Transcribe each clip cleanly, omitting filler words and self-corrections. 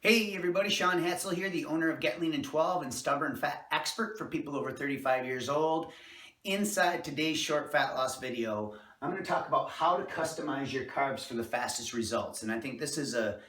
Hey everybody, Shaun Hadsall here, the owner of Get Lean in 12 and Stubborn Fat Expert for people over 35 years old. Inside today's short fat loss video, I'm going to talk about how to customize your carbs for the fastest results. And I think this is a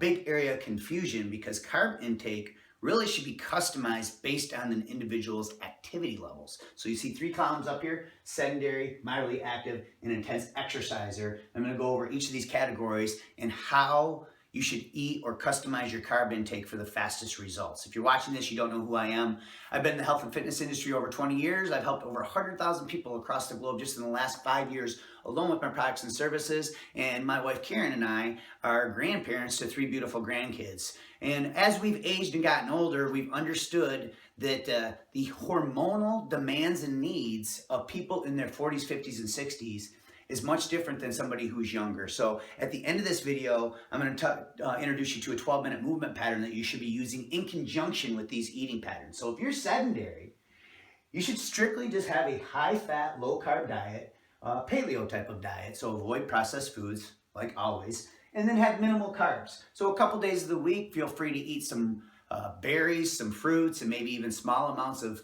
big area of confusion because carb intake really should be customized based on an individual's activity levels. So you see three columns up here: sedentary, moderately active, and intense exerciser. I'm going to go over each of these categories and how you should eat or customize your carb intake for the fastest results. If you're watching this, you don't know who I am. I've been in the health and fitness industry over 20 years. I've helped over 100,000 people across the globe just in the last 5 years alone with my products and services. And my wife Karen and I are grandparents to 3 beautiful grandkids. And as we've aged and gotten older, we've understood that the hormonal demands and needs of people in their 40s, 50s, and 60s is much different than somebody who's younger. So at the end of this video, I'm going to introduce you to a 12-minute movement pattern that you should be using in conjunction with these eating patterns. So if you're sedentary, you should strictly just have a high-fat, low-carb diet, paleo type of diet, so avoid processed foods, like always, and then have minimal carbs. So a couple days of the week, feel free to eat some berries, some fruits, and maybe even small amounts of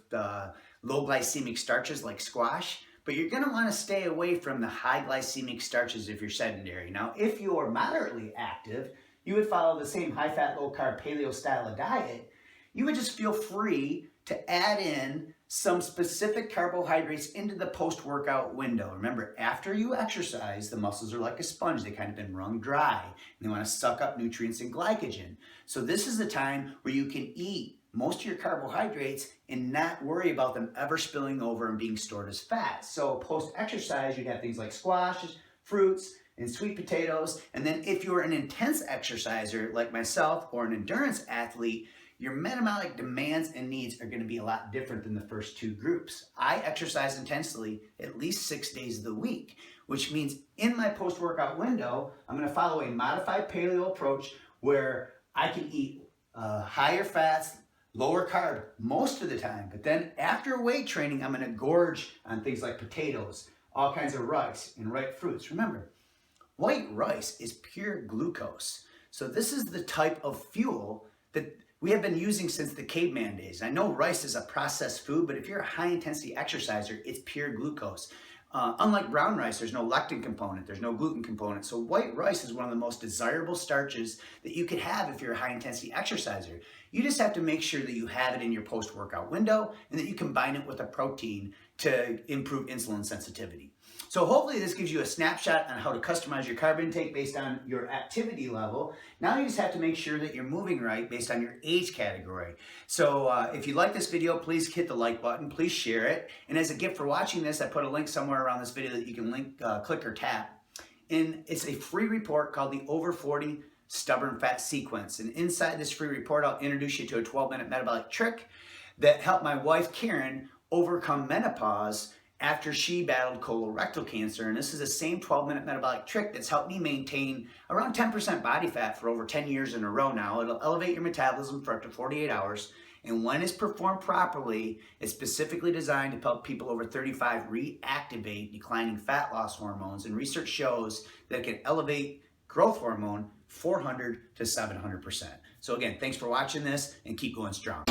low glycemic starches like squash. But you're going to want to stay away from the high glycemic starches if you're sedentary. Now, if you're moderately active, you would follow the same high-fat, low-carb paleo style of diet. You would just feel free to add in some specific carbohydrates into the post-workout window. Remember, after you exercise, the muscles are like a sponge. They kind of been wrung dry. And they want to suck up nutrients and glycogen. So this is the time where you can eat most of your carbohydrates and not worry about them ever spilling over and being stored as fat. So post-exercise, you'd have things like squash, fruits, and sweet potatoes. And then if you're an intense exerciser like myself or an endurance athlete, your metabolic demands and needs are going to be a lot different than the first two groups. I exercise intensely at least 6 days of the week, which means in my post-workout window, I'm going to follow a modified paleo approach where I can eat higher fats, lower carb most of the time, but then after weight training, I'm gonna gorge on things like potatoes, all kinds of rice, and ripe fruits. Remember, white rice is pure glucose. So this is the type of fuel that we have been using since the caveman days. I know rice is a processed food, but if you're a high intensity exerciser, it's pure glucose. Unlike brown rice, there's no lectin component, there's no gluten component. So white rice is one of the most desirable starches that you could have if you're a high intensity exerciser. You just have to make sure that you have it in your post-workout window and that you combine it with a protein to improve insulin sensitivity. So hopefully this gives you a snapshot on how to customize your carb intake based on your activity level. Now you just have to make sure that you're moving right based on your age category. So if you like this video, please hit the like button, please share it. And as a gift for watching this, I put a link somewhere around this video that you can click or tap. And it's a free report called the Over 40 Stubborn Fat Sequence. And inside this free report, I'll introduce you to a 12-minute metabolic trick that helped my wife Karen overcome menopause after she battled colorectal cancer. And this is the same 12-minute metabolic trick that's helped me maintain around 10% body fat for over 10 years in a row now. It'll elevate your metabolism for up to 48 hours. And when it's performed properly, it's specifically designed to help people over 35 reactivate declining fat loss hormones. And research shows that it can elevate growth hormone 400 to 700%. So again, thanks for watching this and keep going strong.